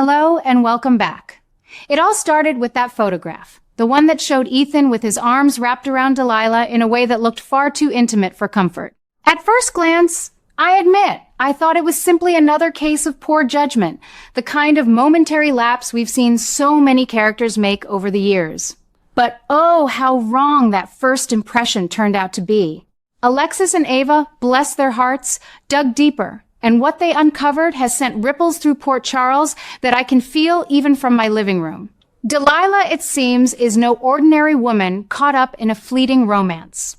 Hello and welcome back. It all started with that photograph, the one that showed Ethan with his arms wrapped around Delilah in a way that looked far too intimate for comfort. At first glance, I admit, I thought it was simply another case of poor judgment, the kind of momentary lapse we've seen so many characters make over the years. But oh, how wrong that first impression turned out to be. Alexis and Ava, bless their hearts, dug deeper, and what they uncovered has sent ripples through Port Charles that I can feel even from my living room. Delilah, it seems, is no ordinary woman caught up in a fleeting romance.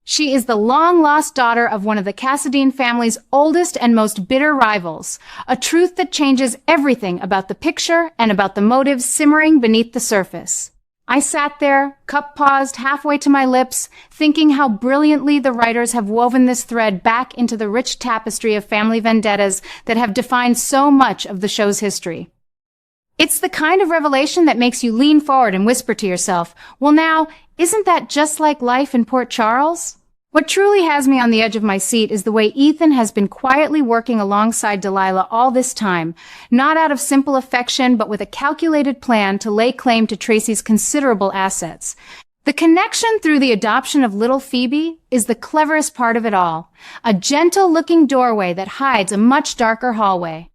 She is the long-lost daughter of one of the Cassadine family's oldest and most bitter rivals, a truth that changes everything about the picture and about the motives simmering beneath the surface. I sat there, cup paused halfway to my lips, thinking how brilliantly the writers have woven this thread back into the rich tapestry of family vendettas that have defined so much of the show's history. It's the kind of revelation that makes you lean forward and whisper to yourself, well now, isn't that just like life in Port Charles? What truly has me on the edge of my seat is the way Ethan has been quietly working alongside Delilah all this time, not out of simple affection, but with a calculated plan to lay claim to Tracy's considerable assets. The connection through the adoption of little Phoebe is the cleverest part of it all, a gentle-looking doorway that hides a much darker hallway.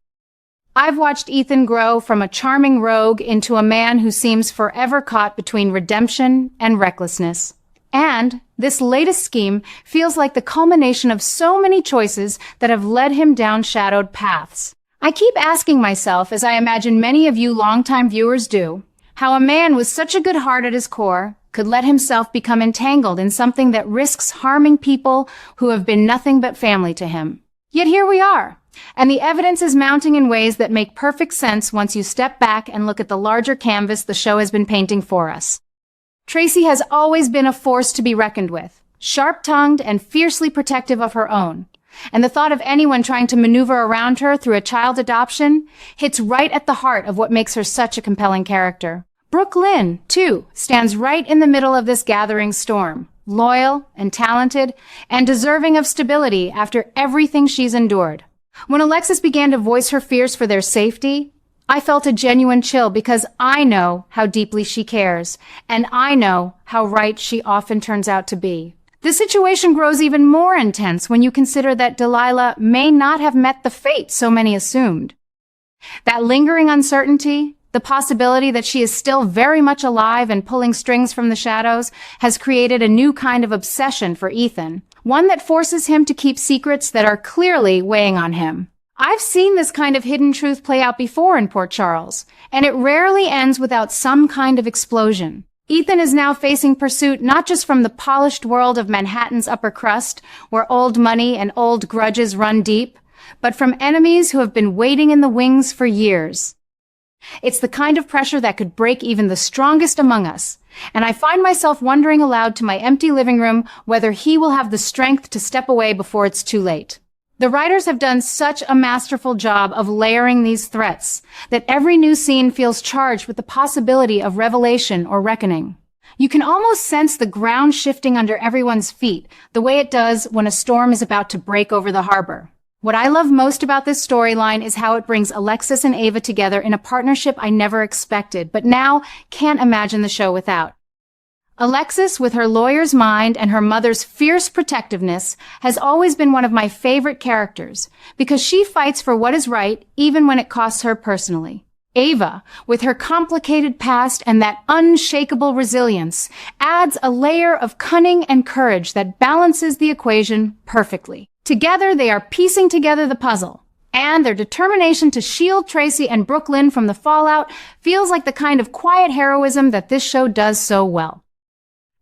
I've watched Ethan grow from a charming rogue into a man who seems forever caught between redemption and recklessness. And this latest scheme feels like the culmination of so many choices that have led him down shadowed paths. I keep asking myself, as I imagine many of you longtime viewers do, how a man with such a good heart at his core could let himself become entangled in something that risks harming people who have been nothing but family to him. Yet here we are, and the evidence is mounting in ways that make perfect sense once you step back and look at the larger canvas the show has been painting for us. Tracy has always been a force to be reckoned with, sharp-tongued and fiercely protective of her own. And the thought of anyone trying to maneuver around her through a child adoption hits right at the heart of what makes her such a compelling character. Brooke Lynn, too, stands right in the middle of this gathering storm, loyal and talented and deserving of stability after everything she's endured. When Alexis began to voice her fears for their safety, I felt a genuine chill because I know how deeply she cares, and I know how right she often turns out to be. The situation grows even more intense when you consider that Delilah may not have met the fate so many assumed. That lingering uncertainty, the possibility that she is still very much alive and pulling strings from the shadows, has created a new kind of obsession for Ethan, one that forces him to keep secrets that are clearly weighing on him. I've seen this kind of hidden truth play out before in Port Charles, and it rarely ends without some kind of explosion. Ethan is now facing pursuit not just from the polished world of Manhattan's upper crust, where old money and old grudges run deep, but from enemies who have been waiting in the wings for years. It's the kind of pressure that could break even the strongest among us, and I find myself wondering aloud to my empty living room whether he will have the strength to step away before it's too late. The writers have done such a masterful job of layering these threats that every new scene feels charged with the possibility of revelation or reckoning. You can almost sense the ground shifting under everyone's feet, the way it does when a storm is about to break over the harbor. What I love most about this storyline is how it brings Alexis and Ava together in a partnership I never expected, but now can't imagine the show without. Alexis, with her lawyer's mind and her mother's fierce protectiveness, has always been one of my favorite characters because she fights for what is right even when it costs her personally. Ava, with her complicated past and that unshakable resilience, adds a layer of cunning and courage that balances the equation perfectly. Together, they are piecing together the puzzle, and their determination to shield Tracy and Brooke Lynn from the fallout feels like the kind of quiet heroism that this show does so well.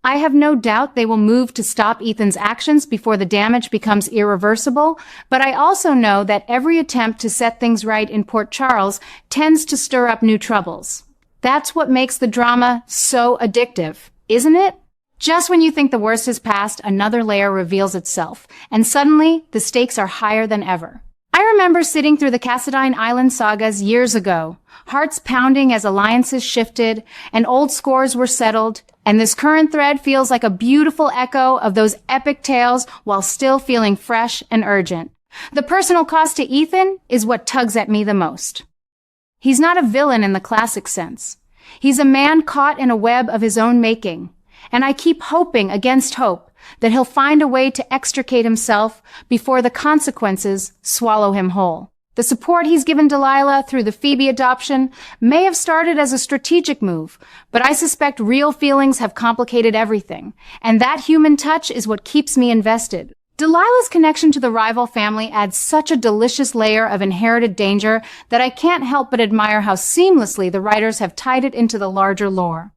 I have no doubt they will move to stop Ethan's actions before the damage becomes irreversible, but I also know that every attempt to set things right in Port Charles tends to stir up new troubles. That's what makes the drama so addictive, isn't it? Just when you think the worst has passed, another layer reveals itself, and suddenly the stakes are higher than ever. I remember sitting through the Cassadine Island sagas years ago, hearts pounding as alliances shifted and old scores were settled, and this current thread feels like a beautiful echo of those epic tales while still feeling fresh and urgent. The personal cost to Ethan is what tugs at me the most. He's not a villain in the classic sense. He's a man caught in a web of his own making, and I keep hoping against hope that he'll find a way to extricate himself before the consequences swallow him whole. The support he's given Delilah through the Phoebe adoption may have started as a strategic move, but I suspect real feelings have complicated everything, and that human touch is what keeps me invested. Delilah's connection to the rival family adds such a delicious layer of inherited danger that I can't help but admire how seamlessly the writers have tied it into the larger lore.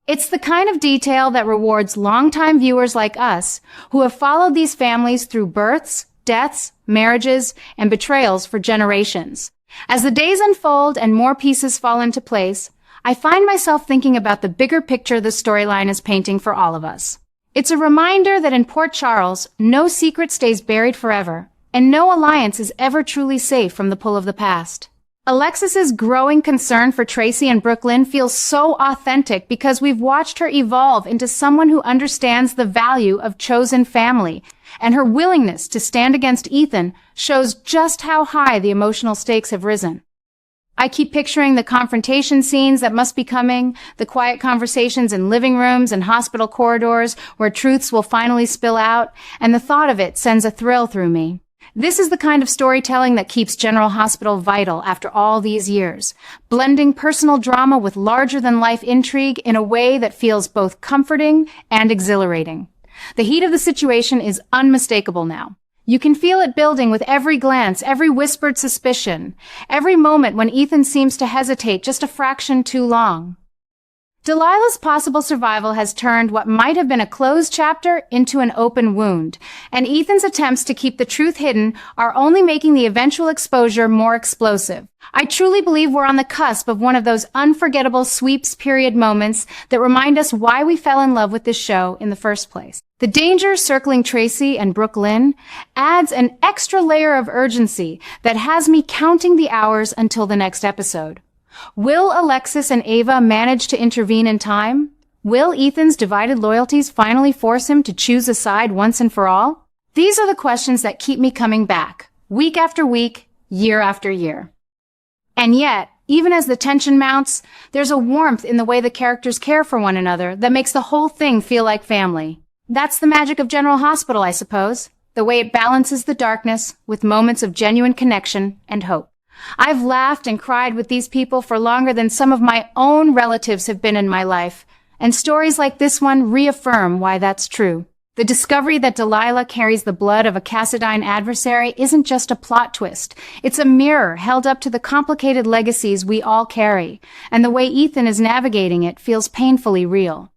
It's the kind of detail that rewards longtime viewers like us who have followed these families through births, deaths, marriages, and betrayals for generations. As the days unfold and more pieces fall into place, I find myself thinking about the bigger picture the storyline is painting for all of us. It's a reminder that in Port Charles, no secret stays buried forever, and no alliance is ever truly safe from the pull of the past. Alexis's growing concern for Tracy and Brooklyn feels so authentic because we've watched her evolve into someone who understands the value of chosen family, and her willingness to stand against Ethan shows just how high the emotional stakes have risen. I keep picturing the confrontation scenes that must be coming, the quiet conversations in living rooms and hospital corridors where truths will finally spill out, and the thought of it sends a thrill through me. This is the kind of storytelling that keeps General Hospital vital after all these years, blending personal drama with larger-than-life intrigue in a way that feels both comforting and exhilarating. The heat of the situation is unmistakable now. You can feel it building with every glance, every whispered suspicion, every moment when Ethan seems to hesitate just a fraction too long. Delilah's possible survival has turned what might have been a closed chapter into an open wound, and Ethan's attempts to keep the truth hidden are only making the eventual exposure more explosive. I truly believe we're on the cusp of one of those unforgettable sweeps period moments that remind us why we fell in love with this show in the first place. The danger circling Tracy and Brooklyn adds an extra layer of urgency that has me counting the hours until the next episode. Will Alexis and Ava manage to intervene in time? Will Ethan's divided loyalties finally force him to choose a side once and for all? These are the questions that keep me coming back, week after week, year after year. And yet, even as the tension mounts, there's a warmth in the way the characters care for one another that makes the whole thing feel like family. That's the magic of General Hospital, I suppose, the way it balances the darkness with moments of genuine connection and hope. I've laughed and cried with these people for longer than some of my own relatives have been in my life, and stories like this one reaffirm why that's true. The discovery that Delilah carries the blood of a Cassadine adversary isn't just a plot twist. It's a mirror held up to the complicated legacies we all carry, and the way Ethan is navigating it feels painfully real.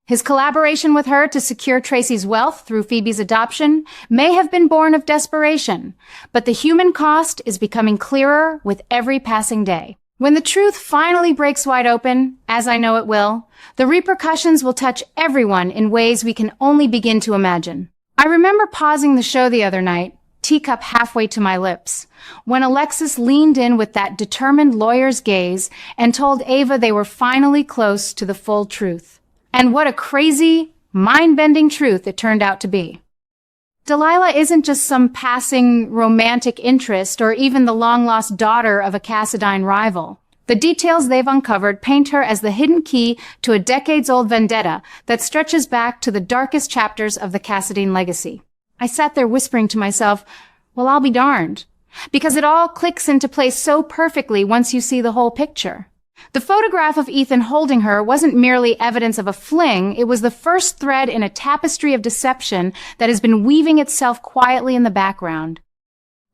His collaboration with her to secure Tracy's wealth through Phoebe's adoption may have been born of desperation, but the human cost is becoming clearer with every passing day. When the truth finally breaks wide open, as I know it will, the repercussions will touch everyone in ways we can only begin to imagine. I remember pausing the show the other night, teacup halfway to my lips, when Alexis leaned in with that determined lawyer's gaze and told Ava they were finally close to the full truth. And what a crazy, mind-bending truth it turned out to be. Delilah isn't just some passing romantic interest or even the long-lost daughter of a Cassadine rival. The details they've uncovered paint her as the hidden key to a decades-old vendetta that stretches back to the darkest chapters of the Cassadine legacy. I sat there whispering to myself, well, I'll be darned, because it all clicks into place so perfectly once you see the whole picture. The photograph of Ethan holding her wasn't merely evidence of a fling, it was the first thread in a tapestry of deception that has been weaving itself quietly in the background.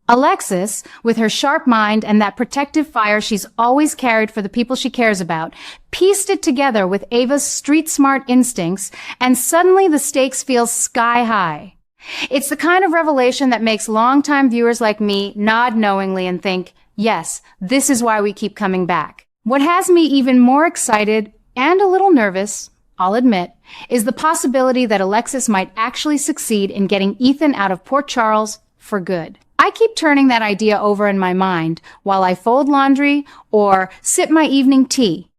Alexis, with her sharp mind and that protective fire she's always carried for the people she cares about, pieced it together with Ava's street-smart instincts, and suddenly the stakes feel sky high. It's the kind of revelation that makes longtime viewers like me nod knowingly and think, yes, this is why we keep coming back. What has me even more excited and a little nervous, I'll admit, is the possibility that Alexis might actually succeed in getting Ethan out of Port Charles for good. I keep turning that idea over in my mind while I fold laundry or sip my evening tea.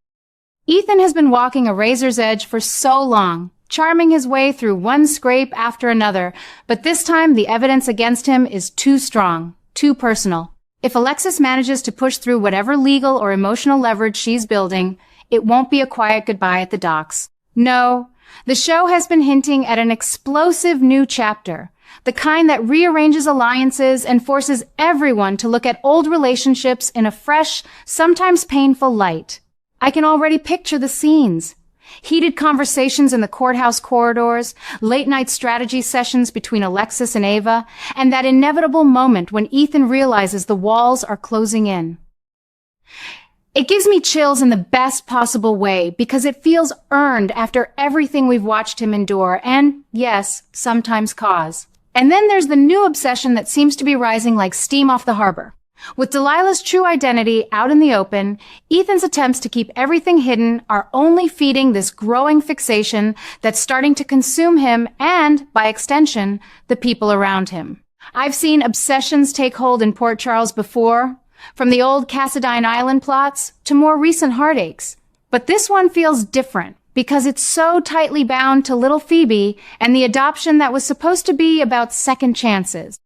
Ethan has been walking a razor's edge for so long, charming his way through one scrape after another, but this time the evidence against him is too strong, too personal. If Alexis manages to push through whatever legal or emotional leverage she's building, it won't be a quiet goodbye at the docks. No, the show has been hinting at an explosive new chapter, the kind that rearranges alliances and forces everyone to look at old relationships in a fresh, sometimes painful light. I can already picture the scenes. Heated conversations in the courthouse corridors, late-night strategy sessions between Alexis and Ava, and that inevitable moment when Ethan realizes the walls are closing in. It gives me chills in the best possible way because it feels earned after everything we've watched him endure and, yes, sometimes cause. And then there's the new obsession that seems to be rising like steam off the harbor. With Delilah's true identity out in the open, Ethan's attempts to keep everything hidden are only feeding this growing fixation that's starting to consume him and, by extension, the people around him. I've seen obsessions take hold in Port Charles before, from the old Cassadine Island plots to more recent heartaches. But this one feels different because it's so tightly bound to little Phoebe and the adoption that was supposed to be about second chances.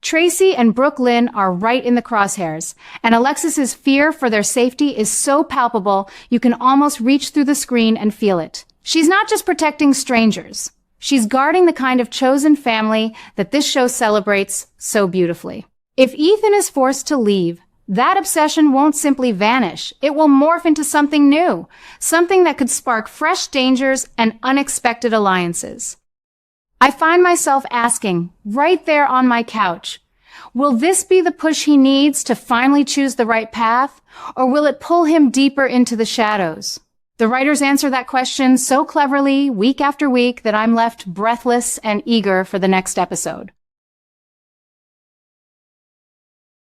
Tracy and Brooke Lynn are right in the crosshairs, and Alexis's fear for their safety is so palpable you can almost reach through the screen and feel it. She's not just protecting strangers. She's guarding the kind of chosen family that this show celebrates so beautifully. If Ethan is forced to leave, that obsession won't simply vanish. It will morph into something new, something that could spark fresh dangers and unexpected alliances. I find myself asking, right there on my couch, will this be the push he needs to finally choose the right path, or will it pull him deeper into the shadows? The writers answer that question so cleverly week after week that I'm left breathless and eager for the next episode.